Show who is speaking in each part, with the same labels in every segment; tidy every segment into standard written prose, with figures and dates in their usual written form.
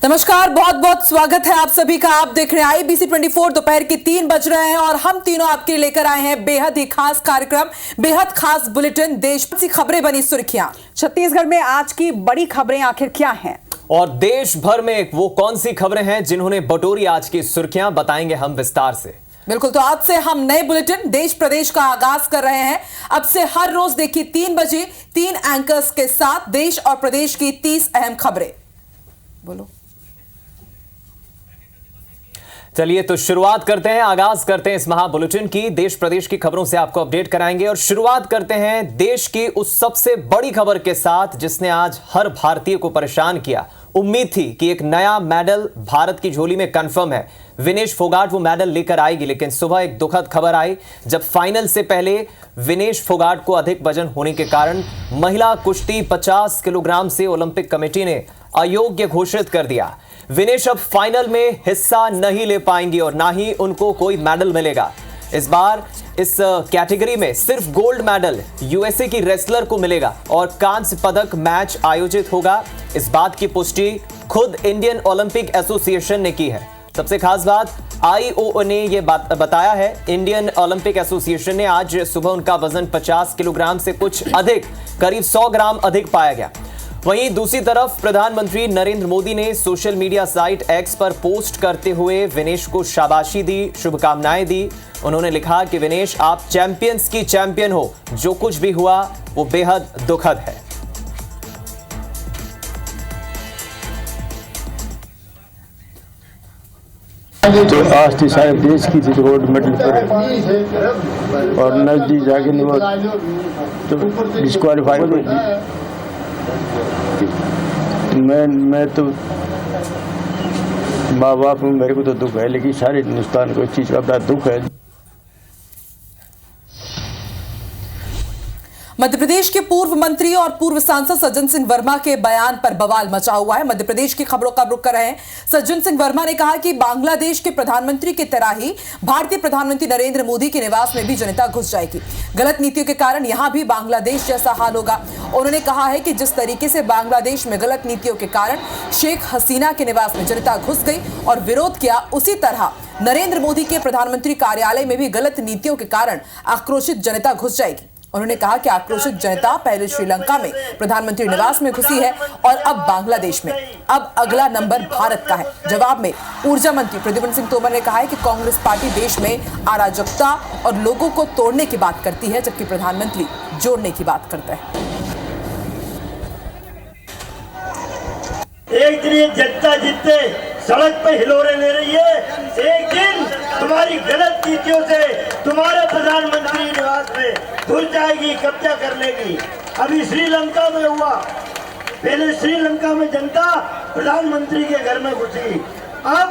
Speaker 1: नमस्कार, बहुत बहुत स्वागत है आप सभी का। आप देख रहे हैं IBC 24। दोपहर के 3 बज रहे हैं और हम तीनों आपके लिए लेकर आए हैं बेहद ही खास कार्यक्रम, बेहद खास बुलेटिन। देश की खबरें बनी सुर्खियां। छत्तीसगढ़ में आज की बड़ी खबरें आखिर क्या हैं?
Speaker 2: और देश भर में वो कौन सी खबरें हैं जिन्होंने बटोरी आज की सुर्खियां, बताएंगे हम विस्तार से।
Speaker 1: बिल्कुल, तो आज से हम नए बुलेटिन देश प्रदेश का आगाज कर रहे हैं। अब से हर रोज देखिए 3 बजे 3 एंकर्स के साथ देश और प्रदेश की 30 अहम खबरें। बोलो।
Speaker 2: चलिए तो शुरुआत करते हैं, आगाज करते हैं इस महा बुलेटिन की। देश प्रदेश की खबरों से आपको अपडेट कराएंगे और शुरुआत करते हैं देश की उस सबसे बड़ी खबर के साथ जिसने आज हर भारतीय को परेशान किया। उम्मीद थी कि एक नया मेडल भारत की झोली में कंफर्म है, विनेश फोगाट वो मेडल लेकर आएगी, लेकिन सुबह एक दुखद खबर आई जब फाइनल से पहले विनेश फोगाट को अधिक वजन होने के कारण महिला कुश्ती 50 किलोग्राम से ओलंपिक कमेटी ने अयोग्य घोषित कर दिया। विनेश अब फाइनल में हिस्सा नहीं ले पाएंगी और ना ही उनको कोई मेडल मिलेगा। इस बार इस कैटेगरी में सिर्फ गोल्ड मेडल यूएसए की रेसलर को मिलेगा और कांस्य पदक मैच आयोजित होगा। इस बात की पुष्टि खुद इंडियन ओलंपिक एसोसिएशन ने की है। सबसे खास बात, आईओए ने यह बताया है, इंडियन ओलंपिक एसोसिएशन ने आज सुबह उनका वजन 50 किलोग्राम से कुछ अधिक, करीब 100 ग्राम अधिक पाया गया। वहीं दूसरी तरफ प्रधानमंत्री नरेंद्र मोदी ने सोशल मीडिया साइट एक्स पर पोस्ट करते हुए विनेश को शाबाशी दी, शुभकामनाएं दी। उन्होंने लिखा कि विनेश, आप चैंपियंस की चैंपियन हो, जो कुछ भी हुआ वो बेहद दुखद है।
Speaker 3: तो आज थी सारे देश की थी गोल्ड मेडल पर और नजदीक जाके नहीं तो डिस्क्वालीफाई हो गई। मैं तो माँ बाप में मेरे को तो दुख है, लेकिन सारे हिंदुस्तान को इस चीज़ का बड़ा दुख है।
Speaker 1: मध्य प्रदेश के पूर्व मंत्री और पूर्व सांसद सज्जन सिंह वर्मा के बयान पर बवाल मचा हुआ है। मध्य प्रदेश की खबरों का रुख कर रहे हैं। सज्जन सिंह वर्मा ने कहा कि बांग्लादेश के प्रधानमंत्री की तरह ही भारतीय प्रधानमंत्री नरेंद्र मोदी के निवास में भी जनता घुस जाएगी। गलत नीतियों के कारण यहां भी बांग्लादेश जैसा हाल होगा। उन्होंने कहा है कि जिस तरीके से बांग्लादेश में गलत नीतियों के कारण शेख हसीना के निवास में जनता घुस गई और विरोध किया, उसी तरह नरेंद्र मोदी के प्रधानमंत्री कार्यालय में भी गलत नीतियों के कारण आक्रोशित जनता घुस जाएगी। उन्होंने कहा कि आक्रोशित जनता पहले श्रीलंका में प्रधानमंत्री निवास में घुसी है और अब बांग्लादेश में। अब अगला नंबर भारत का है। जवाब में ऊर्जा मंत्री प्रद्युम्न सिंह तोमर ने कहा है कि कांग्रेस पार्टी देश में अराजकता और लोगों को तोड़ने की बात करती है, जबकि प्रधानमंत्री जोड़ने की बात करते हैं।
Speaker 4: एक दिन ये जनता जितने सड़क पे हिलोरे ले रही है, एक दिन तुम्हारी गलत नीतियों से तुम्हारे प्रधानमंत्री निवास में घुस जाएगी, कब्जा कर लेगी। अभी श्रीलंका में हुआ, पहले श्रीलंका में जनता प्रधानमंत्री के घर में घुसी, अब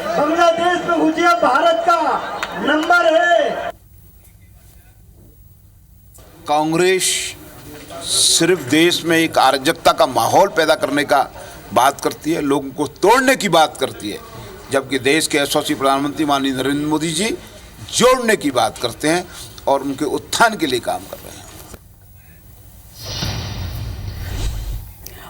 Speaker 4: बांग्लादेश में घुसी। अब भारत का नंबर है।
Speaker 5: कांग्रेस सिर्फ देश में एक अराजकता का माहौल पैदा करने का बात करती है, लोगों को तोड़ने की बात करती है, जबकि देश के यशस्वी प्रधानमंत्री माननीय नरेंद्र मोदी जी जोड़ने की बात करते हैं और उनके उत्थान के लिए काम कर रहे हैं।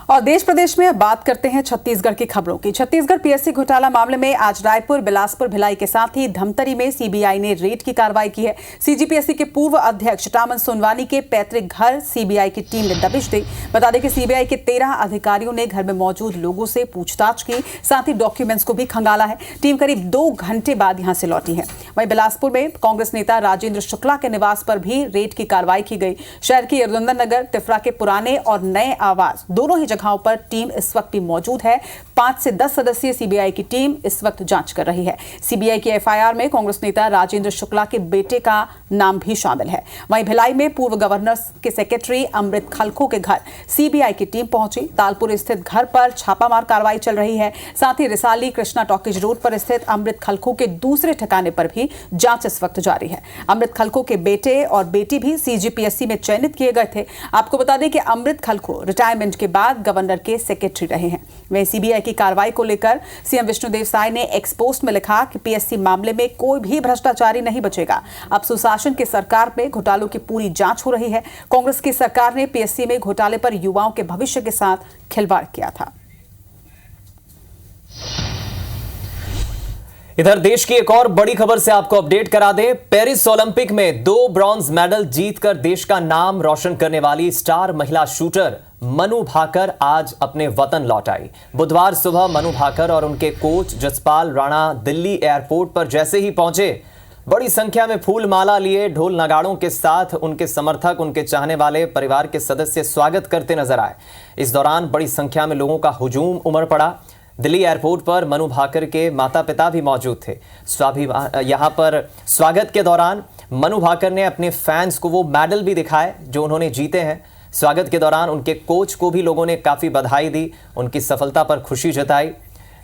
Speaker 6: और देश प्रदेश में अब बात करते हैं छत्तीसगढ़ की खबरों की। छत्तीसगढ़ पीएससी घोटाला मामले में आज रायपुर, बिलासपुर, भिलाई के साथ ही धमतरी में सीबीआई ने रेड की कार्रवाई की है। सीजीपीएससी के पूर्व अध्यक्ष टामन सोनवानी के पैतृक घर सीबीआई की टीम ने दबिश दी। बता दें कि सीबीआई के 13 अधिकारियों ने घर में मौजूद लोगों से पूछताछ की, साथ ही डॉक्यूमेंट्स को भी खंगाला है। टीम करीब 2 घंटे बाद यहां से लौटी है। वहीं बिलासपुर में कांग्रेस नेता राजेंद्र शुक्ला के निवास पर भी रेड की कार्रवाई की गई। शहर की यदुवंदन नगर, तिफरा के पुराने और नए आवास दोनों ही जगहों पर टीम इस वक्त भी मौजूद है। 5 से 10 सदस्यीय सीबीआई की टीम इस वक्त जांच कर रही है। सीबीआई की एफआईआर में कांग्रेस नेता राजेंद्र शुक्ला के बेटे का नाम भी शामिल है। वहीं भिलाई में पूर्व गवर्नर के सेक्रेटरी अमृत खलखो के घर सीबीआई की टीम पहुंची। तालपुर स्थित घर पर छापामार कार्रवाई चल रही है। साथ ही रिसाली कृष्णा टॉकीज रोड पर स्थित अमृत खलखो के दूसरे ठिकाने पर भी जांच इस वक्त जारी है। अमृत खलखो के बेटे और बेटी भी सीजीपीएससी में चयनित किए गए थे। आपको बता दें कि अमृत खलखो रिटायरमेंट के बाद गवर्नर के सेक्रेटरी रहे हैं। वहीं सीबीआई की कार्रवाई को लेकर सीएम विष्णुदेव साय ने एक्स पोस्ट में लिखा कि पीएससी मामले में कोई भी भ्रष्टाचारी नहीं बचेगा। अब सुशासन की सरकार में घोटालों की पूरी जांच हो रही है। कांग्रेस की सरकार ने पीएससी में घोटाले पर युवाओं के भविष्य के साथ खिलवाड़ किया था।
Speaker 2: इधर देश की एक और बड़ी खबर से आपको अपडेट करा दें। पेरिस ओलंपिक में 2 ब्रॉन्ज मेडल जीतकर देश का नाम रोशन करने वाली स्टार महिला शूटर मनु भाकर आज अपने वतन लौट आई। बुधवार सुबह मनु भाकर और उनके कोच जसपाल राणा दिल्ली एयरपोर्ट पर जैसे ही पहुंचे, बड़ी संख्या में फूल माला लिए ढोल नगाड़ों के साथ उनके समर्थक, उनके चाहने वाले, परिवार के सदस्य स्वागत करते नजर आए। इस दौरान बड़ी संख्या में लोगों का हुजूम उमड़ पड़ा। दिल्ली एयरपोर्ट पर मनु भाकर के माता पिता भी मौजूद थे। यहां पर स्वागत के दौरान मनु भाकर ने अपने फैंस को वो मेडल भी दिखाए जो उन्होंने जीते हैं। स्वागत के दौरान उनके कोच को भी लोगों ने काफ़ी बधाई दी, उनकी सफलता पर खुशी जताई।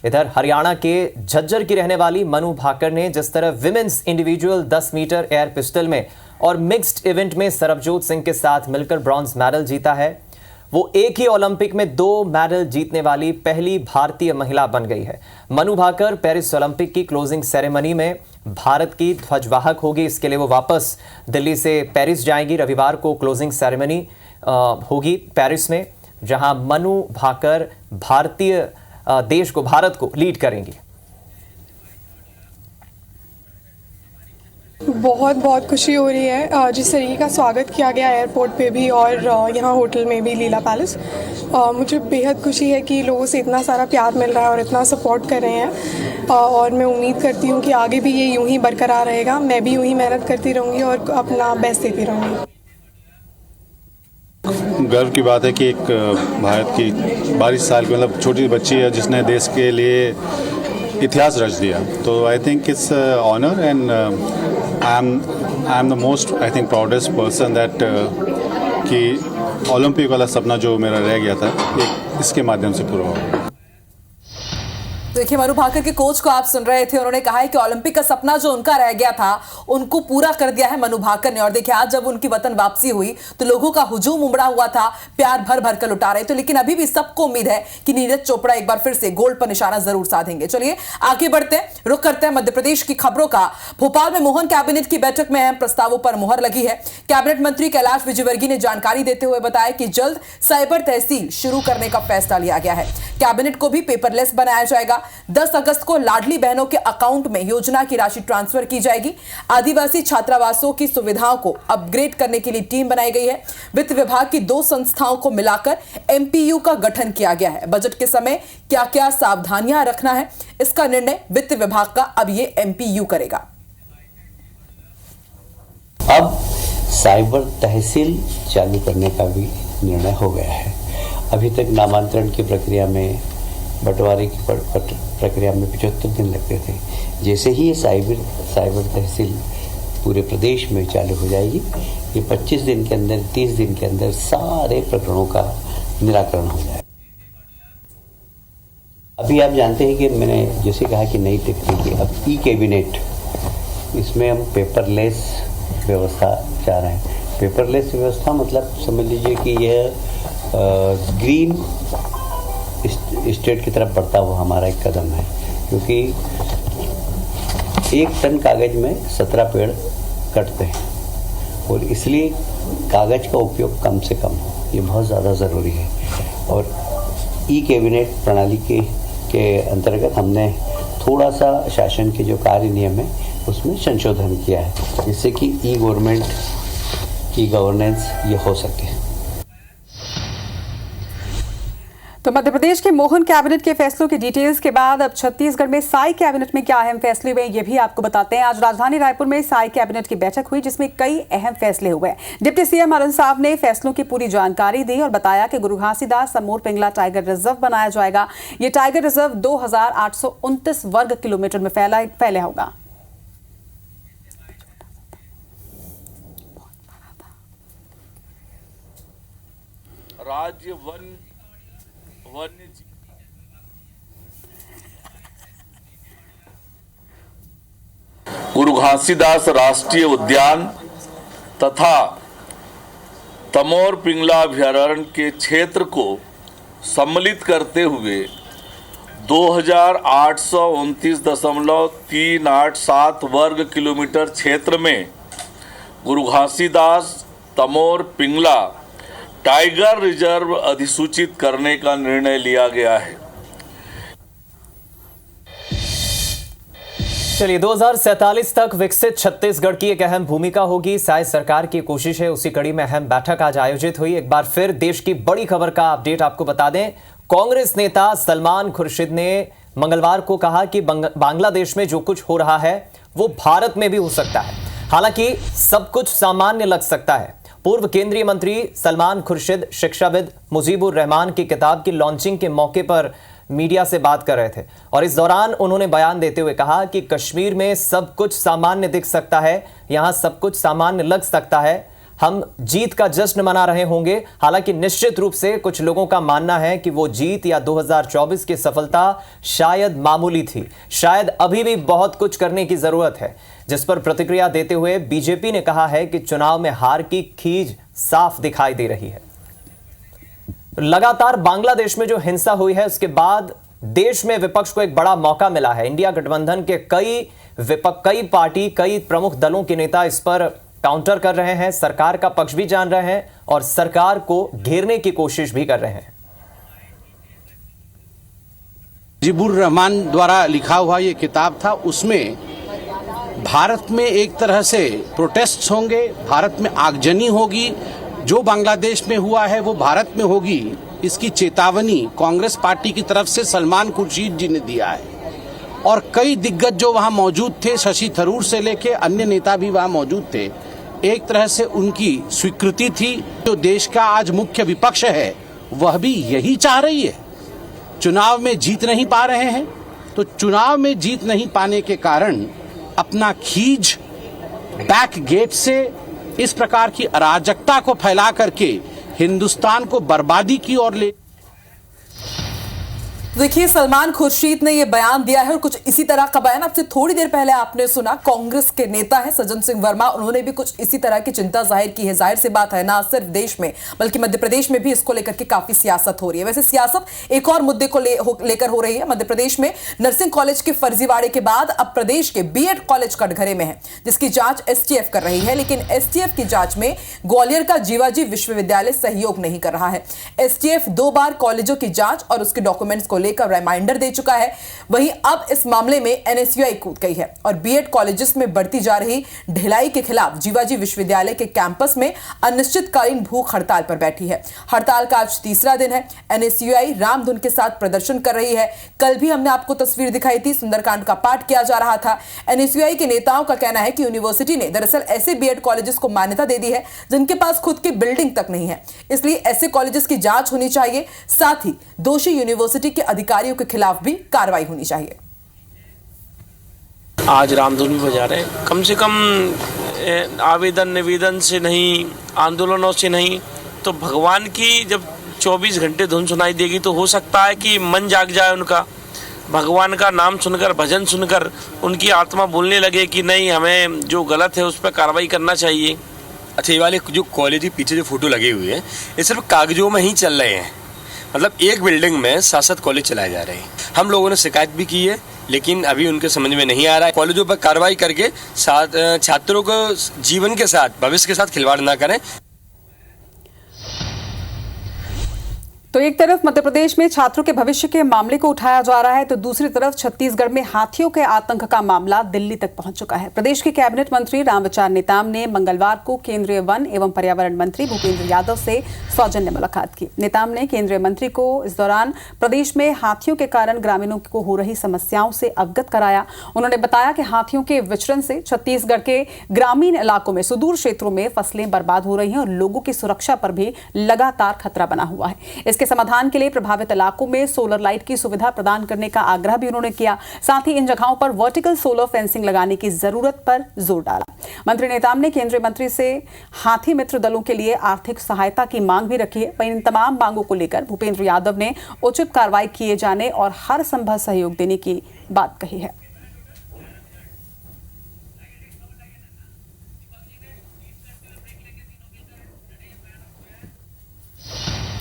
Speaker 2: इधर हरियाणा के झज्जर की रहने वाली मनु भाकर ने जिस तरह women's individual 10 metre air pistol में और मिक्स्ड इवेंट में सरबजोत सिंह के साथ मिलकर ब्रॉन्ज मेडल जीता है, वो एक ही ओलंपिक में 2 मेडल जीतने वाली पहली भारतीय महिला बन गई है। मनु भाकर पेरिस ओलंपिक की क्लोजिंग सेरेमनी में भारत की ध्वजवाहक होगी। इसके लिए वो वापस दिल्ली से पेरिस जाएंगी। रविवार को क्लोजिंग सेरेमनी होगी पेरिस में, जहां मनु भाकर भारत को लीड करेंगी।
Speaker 7: बहुत खुशी हो रही है। जिस तरीके का स्वागत किया गया एयरपोर्ट पे भी और यहाँ होटल में भी, लीला पैलेस, मुझे बेहद खुशी है कि लोगों से इतना सारा प्यार मिल रहा है और इतना सपोर्ट कर रहे हैं। और मैं उम्मीद करती हूँ कि आगे भी ये यूं ही बरकरार रहेगा। मैं भी यूं ही मेहनत करती रहूँगी और अपना बेस्ट देती रहूँगी।
Speaker 8: गर्व की बात है कि एक भारत की 22 साल की मतलब छोटी बच्ची है जिसने देश के लिए इतिहास रच दिया। तो I think it's honour and I am the most I think proudest person that कि ओलंपिक वाला सपना जो मेरा रह गया था एक इसके माध्यम से पूरा हुआ।
Speaker 1: देखिए, मनु भाकर के कोच को आप सुन रहे थे। उन्होंने कहा है कि ओलंपिक का सपना जो उनका रह गया था उनको पूरा कर दिया है मनु भाकर ने। और देखिए, आज जब उनकी वतन वापसी हुई तो लोगों का हुजूम उमड़ा हुआ था, प्यार भर भर कर लुटा रहे थे। लेकिन अभी भी सबको उम्मीद है कि नीरज चोपड़ा एक बार फिर से गोल्ड पर निशाना जरूर साधेंगे। चलिए आगे बढ़ते हैं, रुख करते हैं मध्य प्रदेश की खबरों का। भोपाल में मोहन कैबिनेट की बैठक में अहम प्रस्तावों पर मुहर लगी है। कैबिनेट मंत्री कैलाश विजयवर्गीय ने जानकारी देते हुए बताया कि जल्द साइबर तहसील शुरू करने का फैसला लिया गया है। कैबिनेट को भी पेपरलेस बनाया जाएगा। 10 अगस्त को लाडली बहनों के अकाउंट में योजना की राशि ट्रांसफर की जाएगी। आदिवासी छात्रावासों की सुविधाओं को अपग्रेड करने के लिए टीम बनाई गई है। वित्त विभाग की 2 संस्थाओं को मिलाकर एमपीयू का गठन किया गया है। बजट के समय क्या क्या सावधानियां रखना है, इसका निर्णय वित्त विभाग का अब ये एमपीयू करेगा।
Speaker 9: अब साइबर तहसील चालू करने का भी निर्णय हो गया है। अभी तक नामांतरण की प्रक्रिया में, बंटवारे की प्रक्रिया में 75 दिन लगते थे। जैसे ही ये साइबर तहसील पूरे प्रदेश में चालू हो जाएगी, ये 25 दिन के अंदर, 30 दिन के अंदर सारे प्रकरणों का निराकरण हो जाएगा। अभी आप जानते हैं कि मैंने जैसे कहा कि नई तकनीकी, अब ई कैबिनेट, इसमें हम पेपरलेस व्यवस्था चाह रहे हैं। पेपरलेस व्यवस्था मतलब समझ लीजिए कि यह ग्रीन स्टेट की तरफ बढ़ता हुआ हमारा एक कदम है, क्योंकि 1 टन कागज में 17 पेड़ कटते हैं और इसलिए कागज का उपयोग कम से कम हो, ये बहुत ज़्यादा ज़रूरी है। और ई कैबिनेट प्रणाली के अंतर्गत हमने थोड़ा सा शासन के जो कार्य नियम है उसमें संशोधन किया है, जिससे कि ई गवर्नमेंट की गवर्नेंस ये हो सके।
Speaker 6: तो मध्य प्रदेश के मोहन कैबिनेट के फैसलों की डिटेल्स के बाद अब छत्तीसगढ़ में साई कैबिनेट में क्या अहम फैसले हुए ये भी आपको बताते हैं। आज राजधानी रायपुर में साई कैबिनेट की बैठक हुई, जिसमें कई अहम फैसले हुए। डिप्टी सीएम अरुण साव ने फैसलों की पूरी जानकारी दी और बताया कि गुरु घासीदास तमोर पिंगला टाइगर रिजर्व बनाया जाएगा। ये टाइगर रिजर्व 2829 वर्ग किलोमीटर में फैला होगा।
Speaker 10: राज्य गुरु घासीदास राष्ट्रीय उद्यान तथा तमोर पिंगला अभयारण्य के क्षेत्र को सम्मिलित करते हुए 2829.387 वर्ग किलोमीटर क्षेत्र में गुरु घासीदास तमोर पिंगला टाइगर रिजर्व अधिसूचित करने का निर्णय लिया गया है।
Speaker 2: चलिए 2047 तक विकसित छत्तीसगढ़ की एक अहम भूमिका होगी, शायद सरकार की कोशिश है। उसी कड़ी में अहम बैठक आज आयोजित हुई। एक बार फिर देश की बड़ी खबर का अपडेट आपको बता दें। कांग्रेस नेता सलमान खुर्शीद ने मंगलवार को कहा कि बांग्लादेश में जो कुछ हो रहा है वो भारत में भी हो सकता है, हालांकि सब कुछ सामान्य लग सकता है। पूर्व केंद्रीय मंत्री सलमान खुर्शीद शिक्षाविद मुजीबुर रहमान की किताब की लॉन्चिंग के मौके पर मीडिया से बात कर रहे थे और इस दौरान उन्होंने बयान देते हुए कहा कि कश्मीर में सब कुछ सामान्य दिख सकता है, यहां सब कुछ सामान्य लग सकता है, हम जीत का जश्न मना रहे होंगे। हालांकि निश्चित रूप से कुछ लोगों का मानना है कि वो जीत या 2024 की सफलता शायद मामूली थी, शायद अभी भी बहुत कुछ करने की जरूरत है। जिस पर प्रतिक्रिया देते हुए बीजेपी ने कहा है कि चुनाव में हार की खींच साफ दिखाई दे रही है। लगातार बांग्लादेश में जो हिंसा हुई है उसके बाद देश में विपक्ष को एक बड़ा मौका मिला है। इंडिया गठबंधन के कई पार्टी, कई प्रमुख दलों के नेता इस पर काउंटर कर रहे हैं, सरकार का पक्ष भी जान रहे हैं और सरकार को घेरने की कोशिश भी कर रहे हैं।
Speaker 11: मुजीबुर रहमान द्वारा लिखा हुआ ये किताब था, उसमें भारत में एक तरह से प्रोटेस्ट होंगे, भारत में आगजनी होगी, जो बांग्लादेश में हुआ है वो भारत में होगी, इसकी चेतावनी कांग्रेस पार्टी की तरफ से सलमान खुर्शीद जी ने दिया है। और कई दिग्गज जो वहां मौजूद थे, शशि थरूर से लेके अन्य नेता भी वहां मौजूद थे, एक तरह से उनकी स्वीकृति थी। जो देश का आज मुख्य विपक्ष है वह भी यही चाह रही है। चुनाव में जीत नहीं पा रहे हैं, तो चुनाव में जीत नहीं पाने के कारण अपना खींच बैक गेट से इस प्रकार की अराजकता को फैला करके हिंदुस्तान को बर्बादी की ओर ले।
Speaker 1: देखिए, सलमान खुर्शीद ने यह बयान दिया है और कुछ इसी तरह का बयान आपसे थोड़ी देर पहले आपने सुना। कांग्रेस के नेता है सज्जन सिंह वर्मा, उन्होंने भी कुछ इसी तरह की चिंता जाहिर की है। जाहिर सी बात है, ना सिर्फ देश में बल्कि मध्य प्रदेश में भी इसको लेकर के काफी सियासत हो रही है। वैसे सियासत एक और मुद्दे को लेकर हो रही है। मध्य प्रदेश में नर्सिंग कॉलेज के फर्जीवाड़े के बाद अब प्रदेश के बीएड कॉलेज कटघरे में है, जिसकी जांच एसटीएफ कर रही है। लेकिन एसटीएफ की जांच में ग्वालियर का जीवाजी विश्वविद्यालय सहयोग नहीं कर रहा है। एसटीएफ 2 बार कॉलेजों की जांच और उसके डॉक्यूमेंट्स को लेकर रिमाइंडर दे चुका है। वहीं अब इस मामले में एनएसयूआई कूद गई है और बीएड कॉलेजेस में बढ़ती जा रही ढिलाई के खिलाफ जीवाजी विश्वविद्यालय के कैंपस में अनिश्चितकालीन भूख हड़ताल पर बैठी है। हड़ताल का आज तीसरा दिन है। एनएसयूआई रामधुन के साथ प्रदर्शन कर रही है। कल भी हमने आपको तस्वीर दिखाई थी, सुंदरकांड का पाठ किया जा रहा था। एनएसयूआई के नेताओं का कहना है कि यूनिवर्सिटी ने दरअसल ऐसे बीएड कॉलेजेस को मान्यता दे दी है जिनके पास खुद की बिल्डिंग तक नहीं है, इसलिए ऐसे कॉलेजेस की जांच होनी चाहिए। साथ ही दोषी यूनिवर्सिटी के अधिकारियों के खिलाफ भी कार्रवाई होनी चाहिए।
Speaker 12: आज रामधुन भी बजा रहे हैं। कम से कम आवेदन निवेदन से नहीं, आंदोलनों से नहीं, तो भगवान की जब 24 घंटे धुन सुनाई देगी तो हो सकता है कि मन जाग जाए उनका, भगवान का नाम सुनकर, भजन सुनकर उनकी आत्मा बोलने लगे कि नहीं, हमें जो गलत है उस पर कार्रवाई करना चाहिए।
Speaker 13: अच्छा, ये वाले जो कॉलेज के पीछे जो फोटो लगे हुए हैं ये सिर्फ कागजों में ही चल रहे हैं, मतलब एक बिल्डिंग में 7-7 कॉलेज चलाए जा रहे हैं। हम लोगों ने शिकायत भी की है, लेकिन अभी उनके समझ में नहीं आ रहा है। कॉलेजों पर कार्रवाई करके छात्रों को जीवन के साथ, भविष्य के साथ खिलवाड़ ना करें।
Speaker 6: तो एक तरफ मध्य प्रदेश में छात्रों के भविष्य के मामले को उठाया जा रहा है, तो दूसरी तरफ छत्तीसगढ़ में हाथियों के आतंक का मामला दिल्ली तक पहुंच चुका है। प्रदेश के कैबिनेट मंत्री रामविचार नेताम ने मंगलवार को केंद्रीय वन एवं पर्यावरण मंत्री भूपेंद्र यादव से सौजन्य मुलाकात की। नेताम ने केंद्रीय मंत्री को इस दौरान प्रदेश में हाथियों के कारण ग्रामीणों को हो रही समस्याओं से अवगत कराया। उन्होंने बताया कि हाथियों के विचरण से छत्तीसगढ़ के ग्रामीण इलाकों में, सुदूर क्षेत्रों में फसलें बर्बाद हो रही हैं और लोगों की सुरक्षा पर भी लगातार खतरा बना हुआ है। इसके समाधान के लिए प्रभावित इलाकों में सोलर लाइट की सुविधा प्रदान करने का आग्रह भी उन्होंने किया। साथ ही इन जगहों पर वर्टिकल सोलर फेंसिंग लगाने की जरूरत पर जोर डाला। मंत्री नेताम ने केंद्रीय मंत्री से हाथी मित्र दलों के लिए आर्थिक सहायता की मांग भी रखी है। वहीं इन तमाम मांगों को लेकर भूपेंद्र यादव ने उचित कार्रवाई किए जाने और हर संभव सहयोग देने की बात कही है।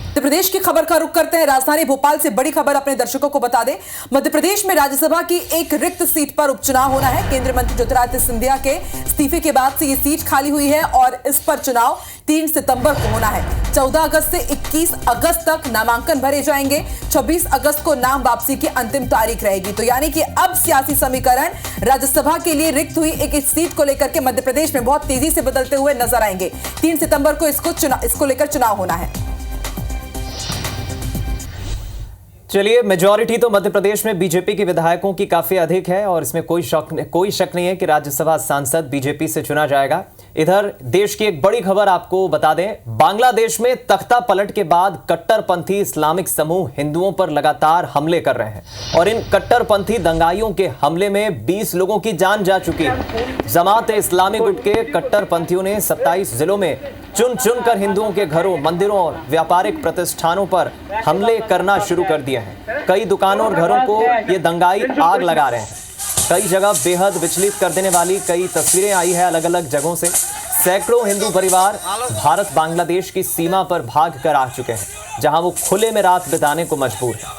Speaker 1: मध्य प्रदेश की खबर का रुख करते हैं। राजधानी भोपाल से बड़ी खबर अपने दर्शकों को बता दें। मध्य प्रदेश में राज्यसभा की एक रिक्त सीट पर उपचुनाव होना है। केंद्रीय मंत्री ज्योतिरादित्य सिंधिया के इस्तीफे के बाद से ये सीट खाली हुई है और इस पर चुनाव 3 सितंबर को होना है। 14 अगस्त से 21 अगस्त तक नामांकन भरे जाएंगे। 26 अगस्त को नाम वापसी की अंतिम तारीख रहेगी। तो यानी कि अब सियासी समीकरण राज्यसभा के लिए रिक्त हुई एक सीट को लेकर के मध्य प्रदेश में बहुत तेजी से बदलते हुए नजर आएंगे। 3 सितंबर को इसको लेकर चुनाव होना है।
Speaker 2: चलिए, मेजॉरिटी तो मध्य प्रदेश में बीजेपी के विधायकों की काफी अधिक है और इसमें कोई शक नहीं है कि राज्यसभा सांसद बीजेपी से चुना जाएगा। इधर देश की एक बड़ी खबर आपको बता दें, बांग्लादेश में तख्ता पलट के बाद कट्टरपंथी इस्लामिक समूह हिंदुओं पर लगातार हमले कर रहे हैं और इन कट्टरपंथी दंगाइयों के हमले में 20 लोगों की जान जा चुकी है। जमात-ए-इस्लामी गुट के कट्टरपंथियों ने 27 जिलों में चुन कर हिंदुओं के घरों, मंदिरों और व्यापारिक प्रतिष्ठानों पर हमले करना शुरू कर दिए हैं। कई दुकानों और घरों को ये दंगाई आग लगा रहे हैं। कई जगह बेहद विचलित कर देने वाली कई तस्वीरें आई है अलग अलग जगहों से। सैकड़ों हिंदू परिवार भारत बांग्लादेश की सीमा पर भाग कर आ चुके हैं, जहां वो खुले में रात बिताने को मजबूर हैं।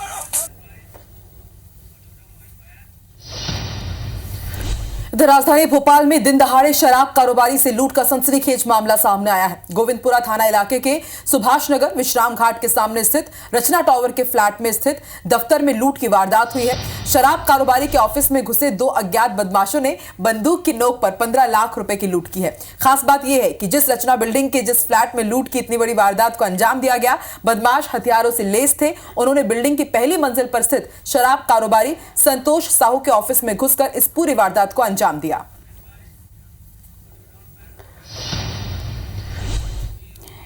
Speaker 1: इधर राजधानी भोपाल में दिन दहाड़े शराब कारोबारी से लूट का सनसनीखेज मामला सामने आया है। गोविंदपुरा थाना इलाके के सुभाष नगर विश्राम घाट के सामने स्थित रचना टावर के फ्लैट में स्थित दफ्तर में लूट की वारदात हुई है। शराब कारोबारी के ऑफिस में घुसे 2 अज्ञात बदमाशों ने बंदूक की नोक पर 15 लाख रुपए की लूट की है। खास बात यह है कि जिस रचना बिल्डिंग के जिस फ्लैट में लूट की इतनी बड़ी वारदात को अंजाम दिया गया, बदमाश हथियारों से लैस थे। उन्होंने बिल्डिंग की पहली मंजिल पर स्थित शराब कारोबारी संतोष साहू के ऑफिस में घुसकर इस पूरी वारदात को अंजाम दिया।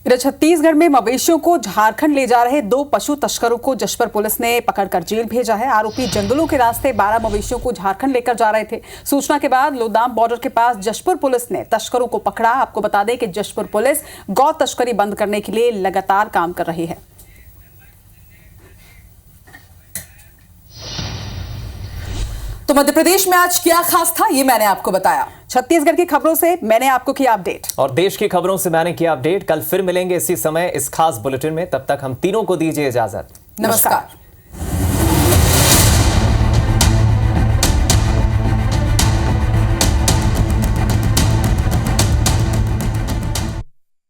Speaker 6: इधर छत्तीसगढ़ में मवेशियों को झारखंड ले जा रहे 2 पशु तस्करों को जशपुर पुलिस ने पकड़कर जेल भेजा है। आरोपी जंगलों के रास्ते 12 मवेशियों को झारखंड लेकर जा रहे थे। सूचना के बाद लोदाम बॉर्डर के पास जशपुर पुलिस ने तस्करों को पकड़ा। आपको बता दें कि जशपुर पुलिस गौ तस्करी बंद करने के लिए लगातार काम कर रही है।
Speaker 1: तो मध्य प्रदेश में आज क्या खास था, ये मैंने आपको बताया।
Speaker 6: छत्तीसगढ़ की खबरों से मैंने आपको किया अपडेट
Speaker 2: और देश की खबरों से मैंने किया अपडेट। कल फिर मिलेंगे इसी समय इस खास बुलेटिन में। तब तक हम तीनों को दीजिए इजाजत।
Speaker 1: नमस्कार।